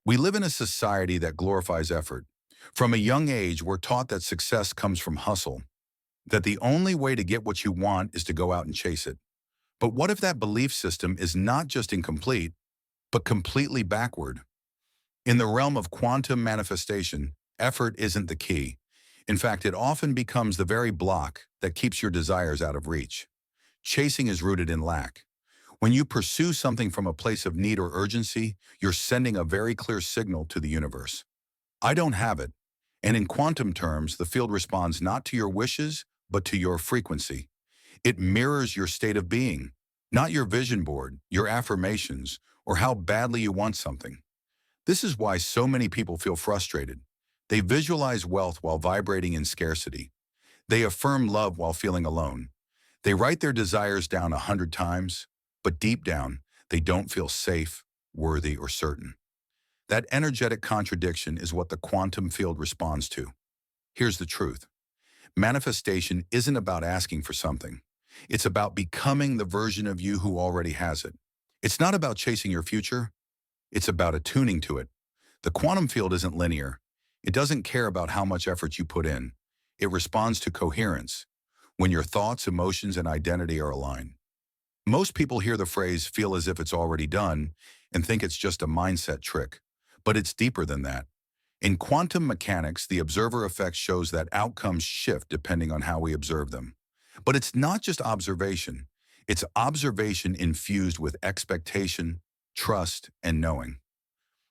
We live in a society that glorifies effort. From a young age, we're taught that success comes from hustle, that the only way to get what you want is to go out and chase it. But what if that belief system is not just incomplete, but completely backward? In the realm of quantum manifestation, effort isn't the key. In fact, it often becomes the very block that keeps your desires out of reach. Chasing is rooted in lack. When you pursue something from a place of need or urgency, you're sending a very clear signal to the universe. I don't have it. And in quantum terms, the field responds not to your wishes, but to your frequency. It mirrors your state of being, not your vision board, your affirmations, or how badly you want something. This is why so many people feel frustrated. They visualize wealth while vibrating in scarcity. They affirm love while feeling alone. They write their desires down 100 times, but deep down, they don't feel safe, worthy, or certain. That energetic contradiction is what the quantum field responds to. Here's the truth. Manifestation isn't about asking for something. It's about becoming the version of you who already has it. It's not about chasing your future. It's about attuning to it. The quantum field isn't linear. It doesn't care about how much effort you put in. It responds to coherence, when your thoughts, emotions, and identity are aligned. Most people hear the phrase "feel as if it's already done" and think it's just a mindset trick. But it's deeper than that. In quantum mechanics, the observer effect shows that outcomes shift depending on how we observe them. But it's not just observation. It's observation infused with expectation, trust, and knowing.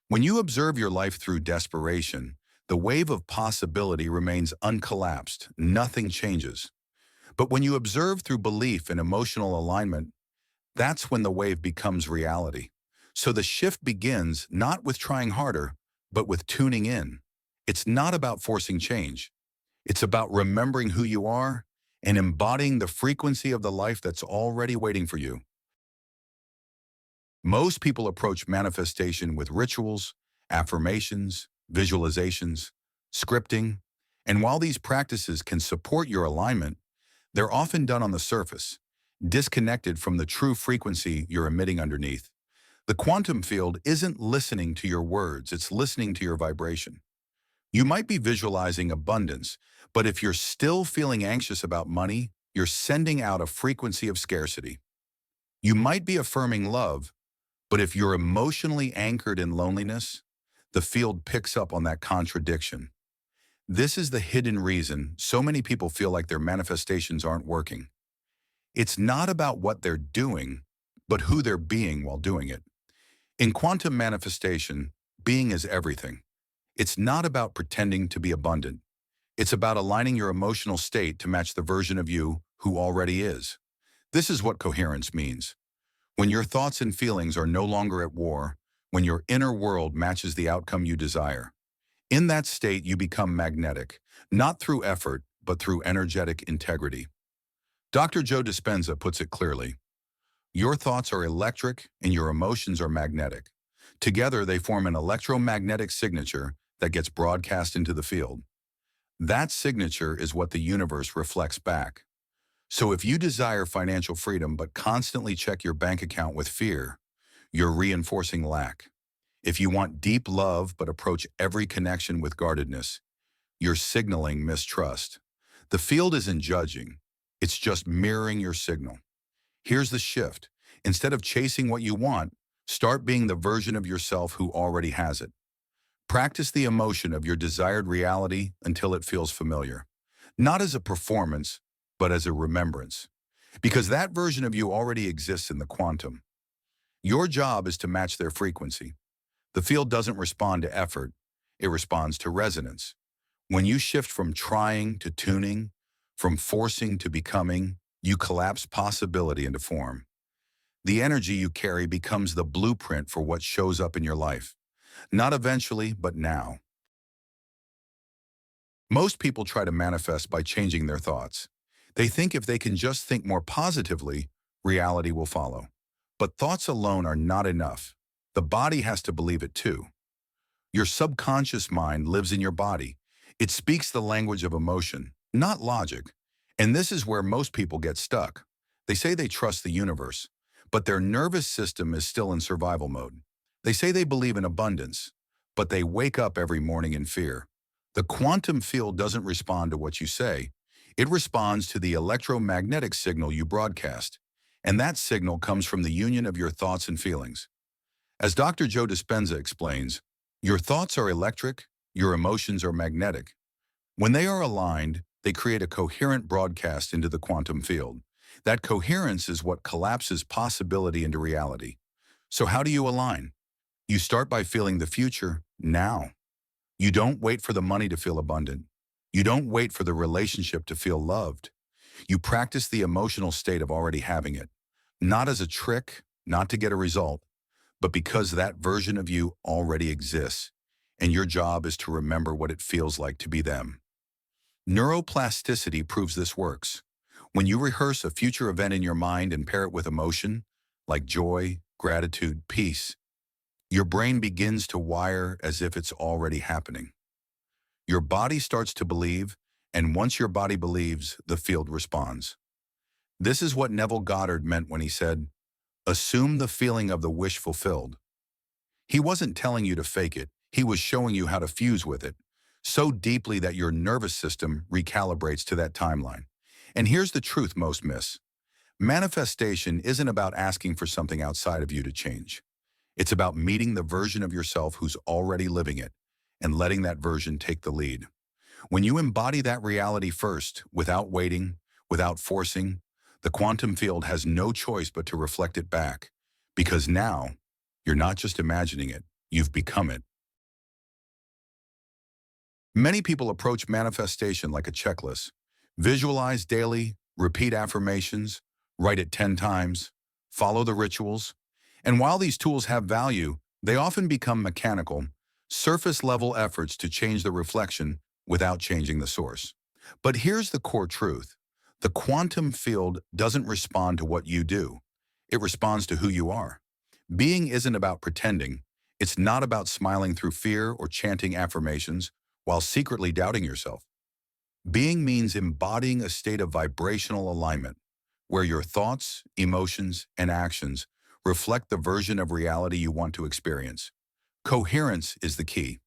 When you observe your life through desperation, the wave of possibility remains uncollapsed. Nothing changes. But when you observe through belief and emotional alignment, that's when the wave becomes reality. So the shift begins not with trying harder, but with tuning in. It's not about forcing change. It's about remembering who you are and embodying the frequency of the life that's already waiting for you. Most people approach manifestation with rituals, affirmations, visualizations, scripting, and while these practices can support your alignment, they're often done on the surface, disconnected from the true frequency you're emitting underneath. The quantum field isn't listening to your words, it's listening to your vibration. You might be visualizing abundance, but if you're still feeling anxious about money, you're sending out a frequency of scarcity. You might be affirming love, but if you're emotionally anchored in loneliness, the field picks up on that contradiction. This is the hidden reason so many people feel like their manifestations aren't working. It's not about what they're doing, but who they're being while doing it. In quantum manifestation, being is everything. It's not about pretending to be abundant. It's about aligning your emotional state to match the version of you who already is. This is what coherence means. When your thoughts and feelings are no longer at war, when your inner world matches the outcome you desire. In that state, you become magnetic, not through effort, but through energetic integrity. Dr. Joe Dispenza puts it clearly. Your thoughts are electric and your emotions are magnetic. Together, they form an electromagnetic signature that gets broadcast into the field. That signature is what the universe reflects back. So if you desire financial freedom but constantly check your bank account with fear, you're reinforcing lack. If you want deep love but approach every connection with guardedness, you're signaling mistrust. The field isn't judging, it's just mirroring your signal. Here's the shift. Instead of chasing what you want, start being the version of yourself who already has it. Practice the emotion of your desired reality until it feels familiar. Not as a performance, but as a remembrance. Because that version of you already exists in the quantum. Your job is to match their frequency. The field doesn't respond to effort, it responds to resonance. When you shift from trying to tuning, from forcing to becoming, you collapse possibility into form. The energy you carry becomes the blueprint for what shows up in your life. Not eventually, but now. Most people try to manifest by changing their thoughts. They think if they can just think more positively, reality will follow. But thoughts alone are not enough. The body has to believe it too. Your subconscious mind lives in your body. It speaks the language of emotion, not logic. And this is where most people get stuck. They say they trust the universe, but their nervous system is still in survival mode. They say they believe in abundance, but they wake up every morning in fear. The quantum field doesn't respond to what you say. It responds to the electromagnetic signal you broadcast, and that signal comes from the union of your thoughts and feelings. As Dr. Joe Dispenza explains, your thoughts are electric, your emotions are magnetic. When they are aligned, they create a coherent broadcast into the quantum field. That coherence is what collapses possibility into reality. So how do you align? You start by feeling the future now. You don't wait for the money to feel abundant. You don't wait for the relationship to feel loved. You practice the emotional state of already having it, not as a trick, not to get a result, but because that version of you already exists, and your job is to remember what it feels like to be them. Neuroplasticity proves this works. When you rehearse a future event in your mind and pair it with emotion, like joy, gratitude, peace, your brain begins to wire as if it's already happening. Your body starts to believe, and once your body believes, the field responds. This is what Neville Goddard meant when he said, "Assume the feeling of the wish fulfilled." He wasn't telling you to fake it, he was showing you how to fuse with it, so deeply that your nervous system recalibrates to that timeline. And here's the truth most miss. Manifestation isn't about asking for something outside of you to change. It's about meeting the version of yourself who's already living it and letting that version take the lead. When you embody that reality first, without waiting, without forcing, the quantum field has no choice but to reflect it back. Because now, you're not just imagining it, you've become it. Many people approach manifestation like a checklist. Visualize daily, repeat affirmations, write it 10 times, follow the rituals. And while these tools have value, they often become mechanical, surface-level efforts to change the reflection without changing the source. But here's the core truth. The quantum field doesn't respond to what you do. It responds to who you are. Being isn't about pretending. It's not about smiling through fear or chanting affirmations while secretly doubting yourself. Being means embodying a state of vibrational alignment, where your thoughts, emotions, and actions reflect the version of reality you want to experience. Coherence is the key.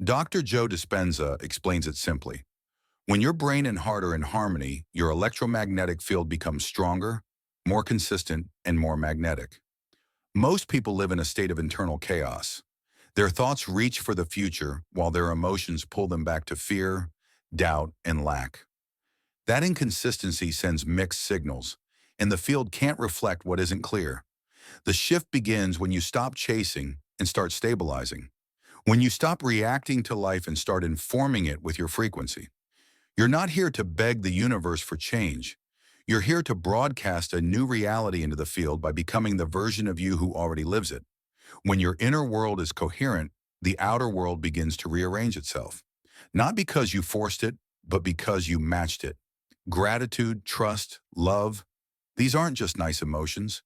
Dr. Joe Dispenza explains it simply. When your brain and heart are in harmony, your electromagnetic field becomes stronger, more consistent, and more magnetic. Most people live in a state of internal chaos. Their thoughts reach for the future while their emotions pull them back to fear, doubt, and lack. That inconsistency sends mixed signals, and the field can't reflect what isn't clear. The shift begins when you stop chasing and start stabilizing. When you stop reacting to life and start informing it with your frequency. You're not here to beg the universe for change. You're here to broadcast a new reality into the field by becoming the version of you who already lives it. When your inner world is coherent, the outer world begins to rearrange itself. Not because you forced it, but because you matched it. Gratitude, trust, love, these aren't just nice emotions.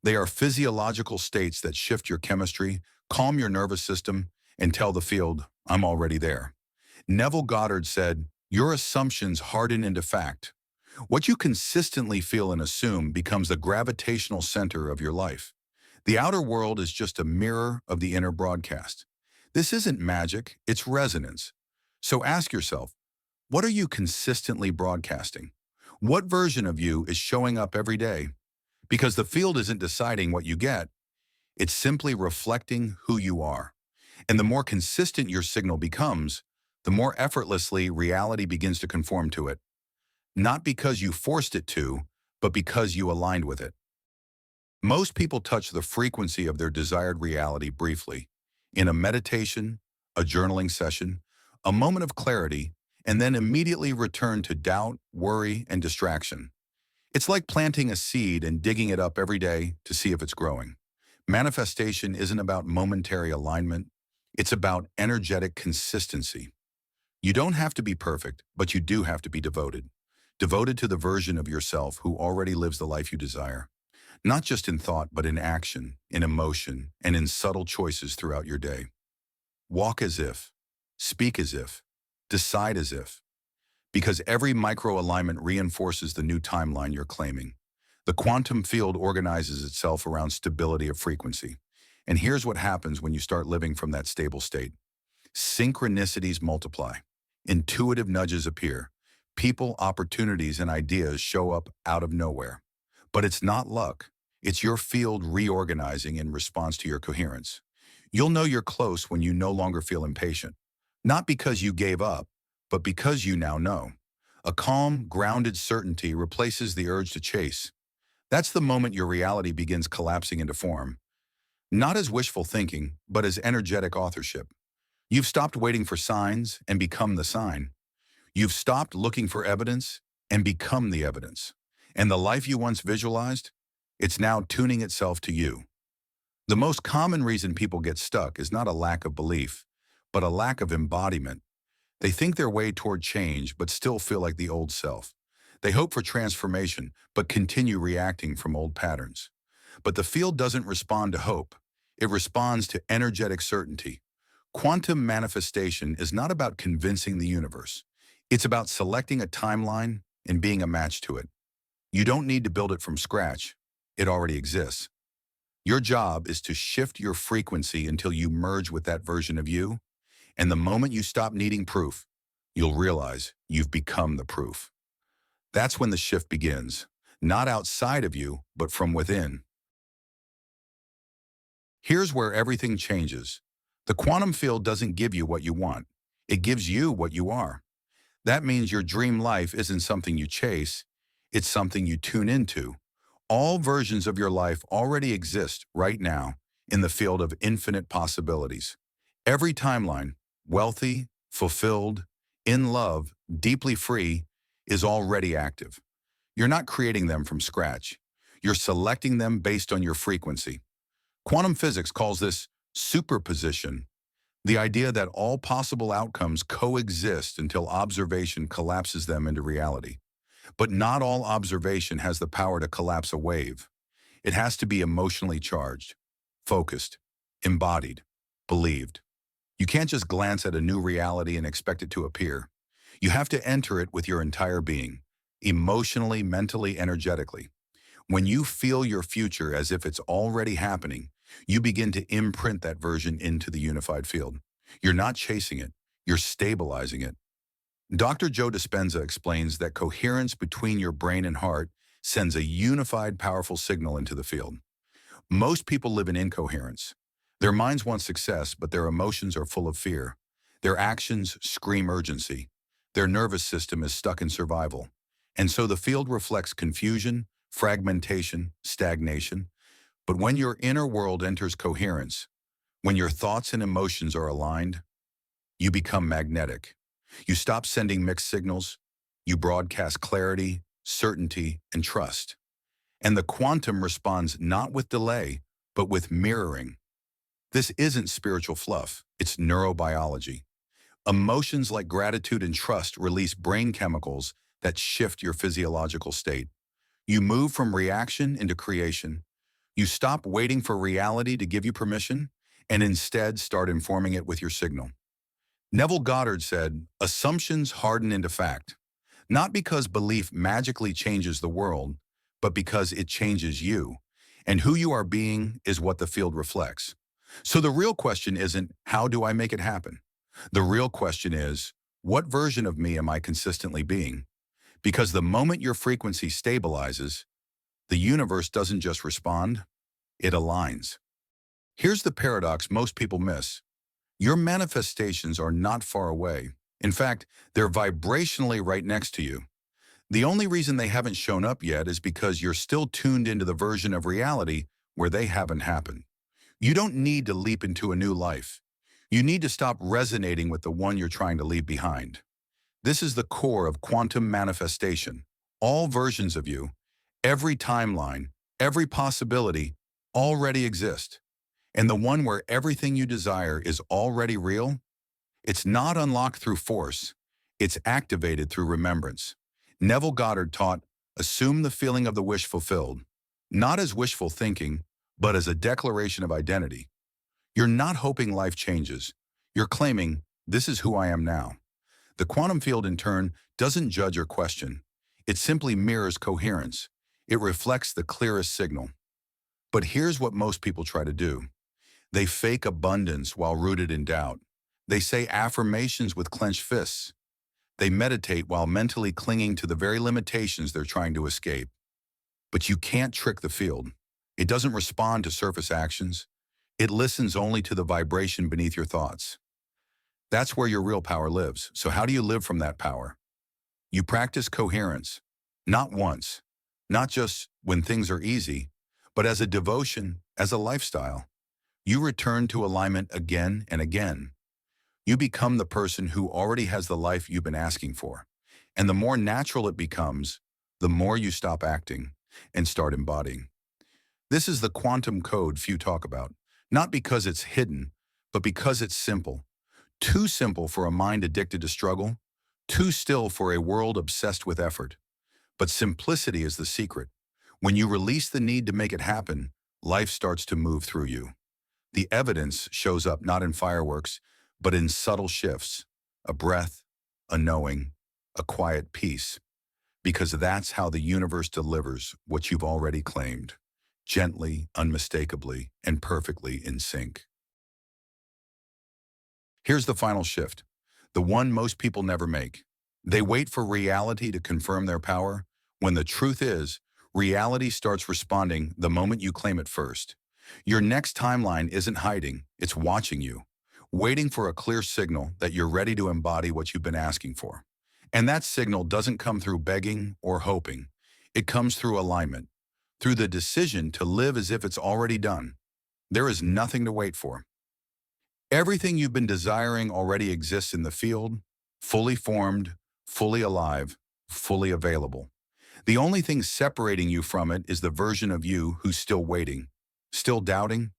They are physiological states that shift your chemistry, calm your nervous system, and tell the field, I'm already there. Neville Goddard said, your assumptions harden into fact. What you consistently feel and assume becomes the gravitational center of your life. The outer world is just a mirror of the inner broadcast. This isn't magic, it's resonance. So ask yourself, what are you consistently broadcasting? What version of you is showing up every day? Because the field isn't deciding what you get, it's simply reflecting who you are. And the more consistent your signal becomes, the more effortlessly reality begins to conform to it. Not because you forced it to, but because you aligned with it. Most people touch the frequency of their desired reality briefly, in a meditation, a journaling session, a moment of clarity, and then immediately return to doubt, worry, and distraction. It's like planting a seed and digging it up every day to see if it's growing. Manifestation isn't about momentary alignment, it's about energetic consistency. You don't have to be perfect, but you do have to be devoted. Devoted to the version of yourself who already lives the life you desire. Not just in thought, but in action, in emotion, and in subtle choices throughout your day. Walk as if, speak as if, decide as if. Because every micro-alignment reinforces the new timeline you're claiming. The quantum field organizes itself around stability of frequency. And here's what happens when you start living from that stable state. Synchronicities multiply. Intuitive nudges appear. People, opportunities, and ideas show up out of nowhere. But it's not luck. It's your field reorganizing in response to your coherence. You'll know you're close when you no longer feel impatient. Not because you gave up, but because you now know. A calm, grounded certainty replaces the urge to chase. That's the moment your reality begins collapsing into form. Not as wishful thinking, but as energetic authorship. You've stopped waiting for signs and become the sign. You've stopped looking for evidence and become the evidence. And the life you once visualized, it's now tuning itself to you. The most common reason people get stuck is not a lack of belief, but a lack of embodiment. They think their way toward change, but still feel like the old self. They hope for transformation, but continue reacting from old patterns. But the field doesn't respond to hope. It responds to energetic certainty. Quantum manifestation is not about convincing the universe. It's about selecting a timeline and being a match to it. You don't need to build it from scratch. It already exists. Your job is to shift your frequency until you merge with that version of you, and the moment you stop needing proof, you'll realize you've become the proof. That's when the shift begins, not outside of you, but from within. Here's where everything changes. The quantum field doesn't give you what you want. It gives you what you are. That means your dream life isn't something you chase, it's something you tune into. All versions of your life already exist right now in the field of infinite possibilities. Every timeline, wealthy, fulfilled, in love, deeply free, is already active. You're not creating them from scratch. You're selecting them based on your frequency. Quantum physics calls this superposition, the idea that all possible outcomes coexist until observation collapses them into reality. But not all observation has the power to collapse a wave. It has to be emotionally charged, focused, embodied, believed. You can't just glance at a new reality and expect it to appear. You have to enter it with your entire being, emotionally, mentally, energetically. When you feel your future as if it's already happening, you begin to imprint that version into the unified field. You're not chasing it, you're stabilizing it. Dr. Joe Dispenza explains that coherence between your brain and heart sends a unified, powerful signal into the field. Most people live in incoherence. Their minds want success, but their emotions are full of fear. Their actions scream urgency. Their nervous system is stuck in survival. And so the field reflects confusion, fragmentation, stagnation. But when your inner world enters coherence, when your thoughts and emotions are aligned, you become magnetic. You stop sending mixed signals. You broadcast clarity, certainty, and trust. And the quantum responds not with delay, but with mirroring. This isn't spiritual fluff, it's neurobiology. Emotions like gratitude and trust release brain chemicals that shift your physiological state. You move from reaction into creation. You stop waiting for reality to give you permission, and instead start informing it with your signal. Neville Goddard said, "Assumptions harden into fact, not because belief magically changes the world, but because it changes you. And who you are being is what the field reflects." So the real question isn't, how do I make it happen? The real question is, what version of me am I consistently being? Because the moment your frequency stabilizes, the universe doesn't just respond, it aligns. Here's the paradox most people miss. Your manifestations are not far away. In fact, they're vibrationally right next to you. The only reason they haven't shown up yet is because you're still tuned into the version of reality where they haven't happened. You don't need to leap into a new life. You need to stop resonating with the one you're trying to leave behind. This is the core of quantum manifestation. All versions of you, every timeline, every possibility already exist. And the one where everything you desire is already real, it's not unlocked through force, it's activated through remembrance. Neville Goddard taught, assume the feeling of the wish fulfilled, not as wishful thinking, but as a declaration of identity. You're not hoping life changes. You're claiming, this is who I am now. The quantum field, in turn, doesn't judge or question. It simply mirrors coherence. It reflects the clearest signal. But here's what most people try to do. They fake abundance while rooted in doubt. They say affirmations with clenched fists. They meditate while mentally clinging to the very limitations they're trying to escape. But you can't trick the field. It doesn't respond to surface actions. It listens only to the vibration beneath your thoughts. That's where your real power lives. So how do you live from that power? You practice coherence, not once, not just when things are easy, but as a devotion, as a lifestyle. You return to alignment again and again. You become the person who already has the life you've been asking for. And the more natural it becomes, the more you stop acting and start embodying. This is the quantum code few talk about, not because it's hidden, but because it's simple. Too simple for a mind addicted to struggle, too still for a world obsessed with effort. But simplicity is the secret. When you release the need to make it happen, life starts to move through you. The evidence shows up not in fireworks, but in subtle shifts, a breath, a knowing, a quiet peace. Because that's how the universe delivers what you've already claimed, gently, unmistakably, and perfectly in sync. Here's the final shift, the one most people never make. They wait for reality to confirm their power, when the truth is, reality starts responding the moment you claim it first. Your next timeline isn't hiding, it's watching you, waiting for a clear signal that you're ready to embody what you've been asking for. And that signal doesn't come through begging or hoping. It comes through alignment, through the decision to live as if it's already done. There is nothing to wait for. Everything you've been desiring already exists in the field, fully formed, fully alive, fully available. The only thing separating you from it is the version of you who's still waiting, still doubting,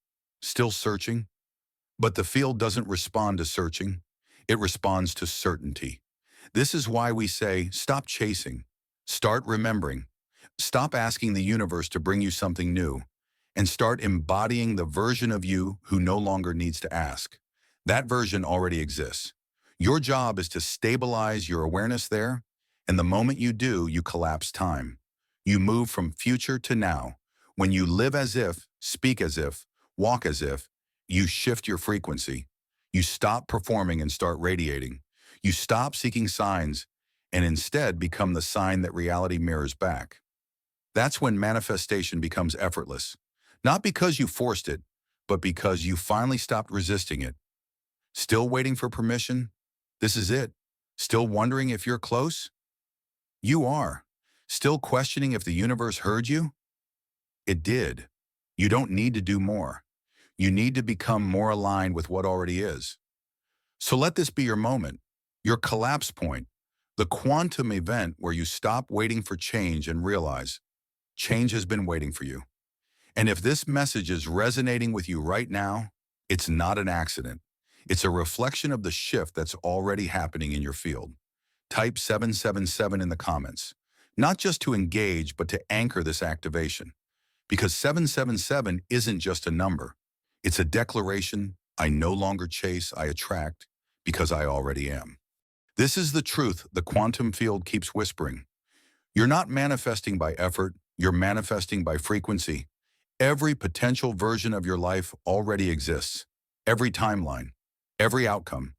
still searching. But the field doesn't respond to searching. It responds to certainty. This is why we say, stop chasing, start remembering, stop asking the universe to bring you something new, and start embodying the version of you who no longer needs to ask. That version already exists. Your job is to stabilize your awareness there, and the moment you do, you collapse time. You move from future to now. When you live as if, speak as if, walk as if, you shift your frequency. You stop performing and start radiating. You stop seeking signs and instead become the sign that reality mirrors back. That's when manifestation becomes effortless. Not because you forced it, but because you finally stopped resisting it. Still waiting for permission? This is it. Still wondering if you're close? You are. Still questioning if the universe heard you? It did. You don't need to do more. You need to become more aligned with what already is. So let this be your moment, your collapse point, the quantum event where you stop waiting for change and realize change has been waiting for you. And if this message is resonating with you right now, it's not an accident. It's a reflection of the shift that's already happening in your field. Type 777 in the comments, not just to engage, but to anchor this activation. Because 777 isn't just a number. It's a declaration: I no longer chase, I attract, because I already am. This is the truth the quantum field keeps whispering. You're not manifesting by effort, you're manifesting by frequency. Every potential version of your life already exists. Every timeline, every outcome.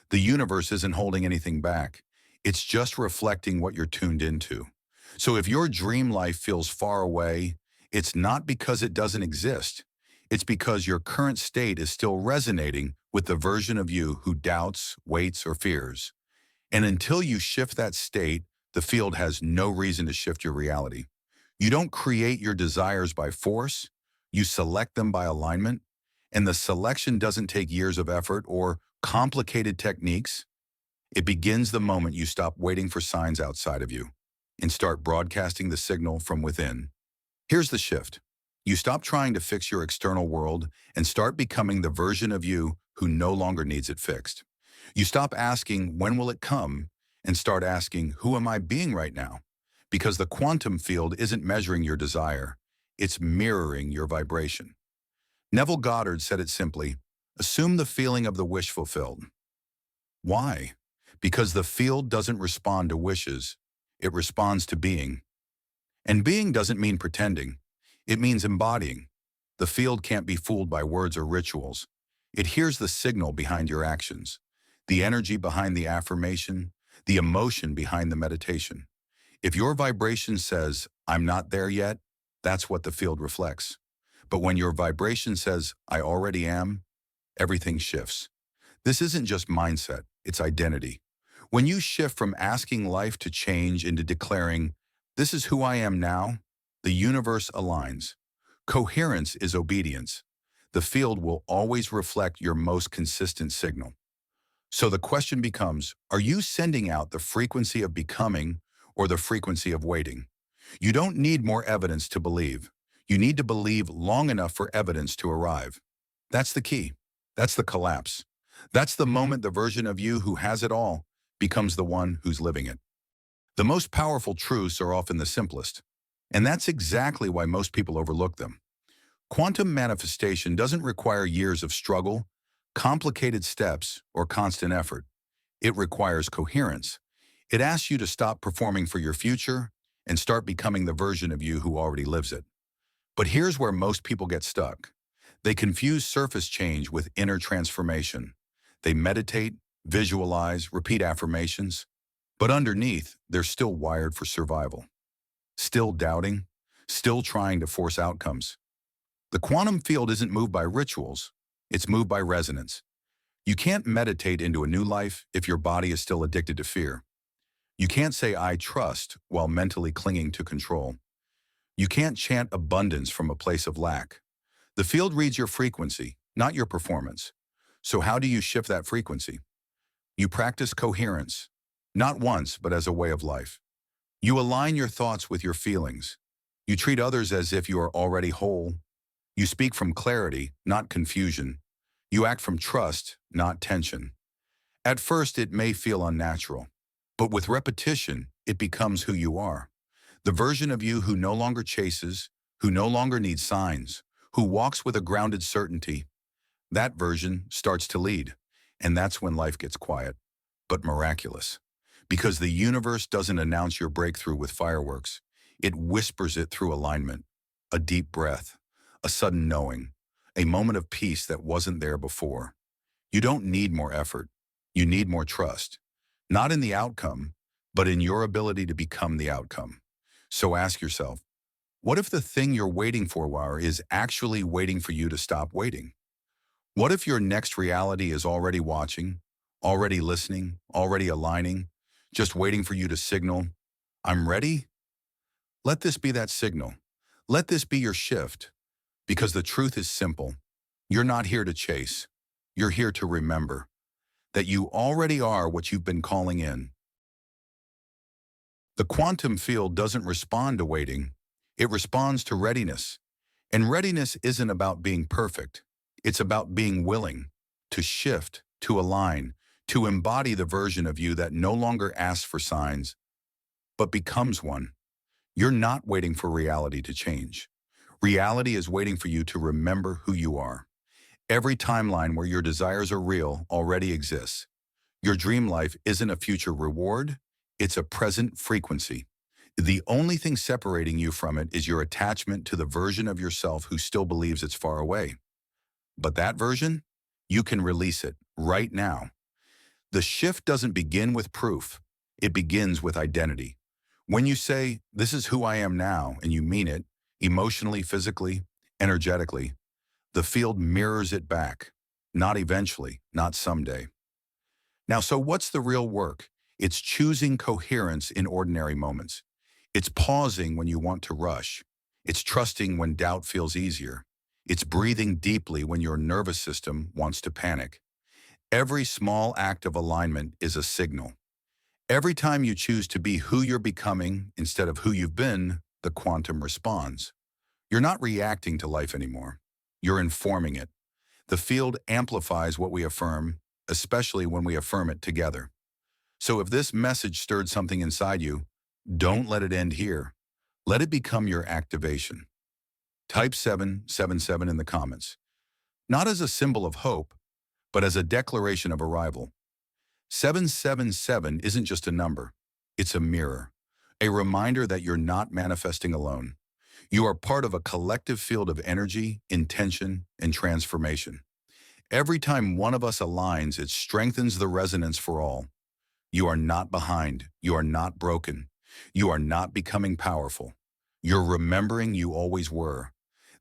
The universe isn't holding anything back. It's just reflecting what you're tuned into. So if your dream life feels far away, it's not because it doesn't exist. It's because your current state is still resonating with the version of you who doubts, waits, or fears. And until you shift that state, the field has no reason to shift your reality. You don't create your desires by force, you select them by alignment, and the selection doesn't take years of effort or complicated techniques. It begins the moment you stop waiting for signs outside of you and start broadcasting the signal from within. Here's the shift. You stop trying to fix your external world and start becoming the version of you who no longer needs it fixed. You stop asking, when will it come? And start asking, who am I being right now? Because the quantum field isn't measuring your desire, it's mirroring your vibration. Neville Goddard said it simply, assume the feeling of the wish fulfilled. Why? Because the field doesn't respond to wishes, it responds to being. And being doesn't mean pretending, it means embodying. The field can't be fooled by words or rituals. It hears the signal behind your actions. the energy behind the affirmation, the emotion behind the meditation. If your vibration says, I'm not there yet, that's what the field reflects. But when your vibration says, I already am, everything shifts. This isn't just mindset, it's identity. When you shift from asking life to change into declaring, this is who I am now, the universe aligns. Coherence is obedience. The field will always reflect your most consistent signal. So the question becomes, are you sending out the frequency of becoming or the frequency of waiting? You don't need more evidence to believe. You need to believe long enough for evidence to arrive. That's the key. That's the collapse. That's the moment the version of you who has it all becomes the one who's living it. The most powerful truths are often the simplest, and that's exactly why most people overlook them. Quantum manifestation doesn't require years of struggle, complicated steps, or constant effort. It requires coherence. It asks you to stop performing for your future and start becoming the version of you who already lives it. But here's where most people get stuck. They confuse surface change with inner transformation. They meditate, visualize, repeat affirmations, but underneath, they're still wired for survival. Still doubting, still trying to force outcomes. The quantum field isn't moved by rituals, it's moved by resonance. You can't meditate into a new life if your body is still addicted to fear. You can't say, I trust, while mentally clinging to control. You can't chant abundance from a place of lack. The field reads your frequency, not your performance. So how do you shift that frequency? You practice coherence, not once, but as a way of life. You align your thoughts with your feelings. You treat others as if you are already whole. You speak from clarity, not confusion. You act from trust, not tension. At first, it may feel unnatural, but with repetition, it becomes who you are. The version of you who no longer chases, who no longer needs signs, who walks with a grounded certainty. That version starts to lead, and that's when life gets quiet, but miraculous. Because the universe doesn't announce your breakthrough with fireworks. It whispers it through alignment, a deep breath, a sudden knowing, a moment of peace that wasn't there before. You don't need more effort. You need more trust. Not in the outcome, but in your ability to become the outcome. So ask yourself, what if the thing you're waiting for is actually waiting for you to stop waiting? What if your next reality is already watching, already listening, already aligning, just waiting for you to signal, I'm ready? Let this be that signal. Let this be your shift. Because the truth is simple. You're not here to chase. You're here to remember that you already are what you've been calling in. The quantum field doesn't respond to waiting. It responds to readiness. And readiness isn't about being perfect. It's about being willing to shift, to align, to embody the version of you that no longer asks for signs, but becomes one. You're not waiting for reality to change. Reality is waiting for you to remember who you are. Every timeline where your desires are real already exists. Your dream life isn't a future reward, it's a present frequency. The only thing separating you from it is your attachment to the version of yourself who still believes it's far away. But that version, you can release it right now. The shift doesn't begin with proof. It begins with identity. When you say, this is who I am now, and you mean it, emotionally, physically, energetically, the field mirrors it back. Not eventually, not someday. Now, so what's the real work? It's choosing coherence in ordinary moments. It's pausing when you want to rush. It's trusting when doubt feels easier. It's breathing deeply when your nervous system wants to panic. Every small act of alignment is a signal. Every time you choose to be who you're becoming instead of who you've been, the quantum responds. You're not reacting to life anymore. You're informing it. The field amplifies what we affirm, especially when we affirm it together. So if this message stirred something inside you, don't let it end here. Let it become your activation. Type 777 in the comments. Not as a symbol of hope, but as a declaration of arrival. 777 isn't just a number. It's a mirror. A reminder that you're not manifesting alone. You are part of a collective field of energy, intention, and transformation. Every time one of us aligns, it strengthens the resonance for all. You are not behind. You are not broken. You are not becoming powerful. You're remembering you always were.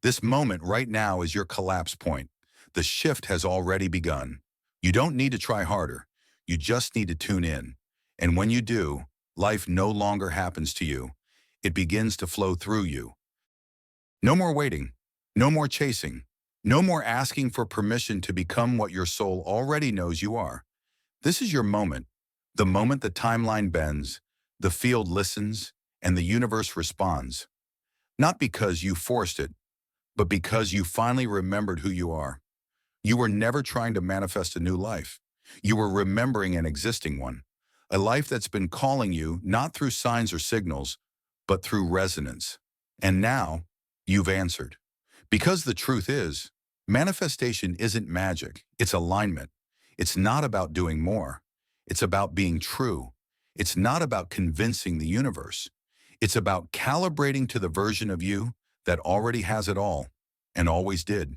This moment right now is your collapse point. The shift has already begun. You don't need to try harder. You just need to tune in. And when you do, life no longer happens to you. It begins to flow through you. No more waiting. No more chasing. No more asking for permission to become what your soul already knows you are. This is your moment. The moment the timeline bends, the field listens, and the universe responds. Not because you forced it, but because you finally remembered who you are. You were never trying to manifest a new life. You were remembering an existing one. A life that's been calling you not through signs or signals, but through resonance. And now, you've answered. Because the truth is, manifestation isn't magic, it's alignment. It's not about doing more. It's about being true. It's not about convincing the universe. It's about calibrating to the version of you that already has it all and always did.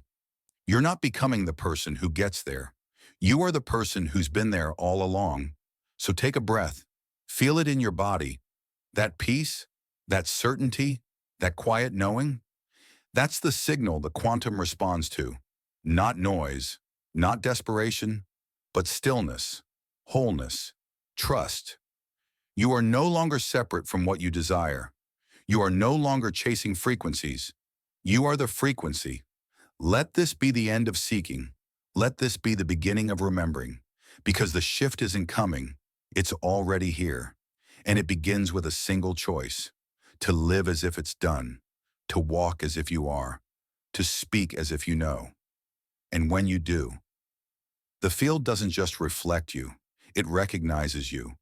You're not becoming the person who gets there. You are the person who's been there all along. So take a breath. Feel it in your body. That peace, that certainty, that quiet knowing, that's the signal the quantum responds to. Not noise, not desperation, but stillness, wholeness, trust. You are no longer separate from what you desire. You are no longer chasing frequencies. You are the frequency. Let this be the end of seeking. Let this be the beginning of remembering. Because the shift isn't coming, it's already here. And it begins with a single choice: to live as if it's done, to walk as if you are, to speak as if you know. And when you do, the field doesn't just reflect you, it recognizes you.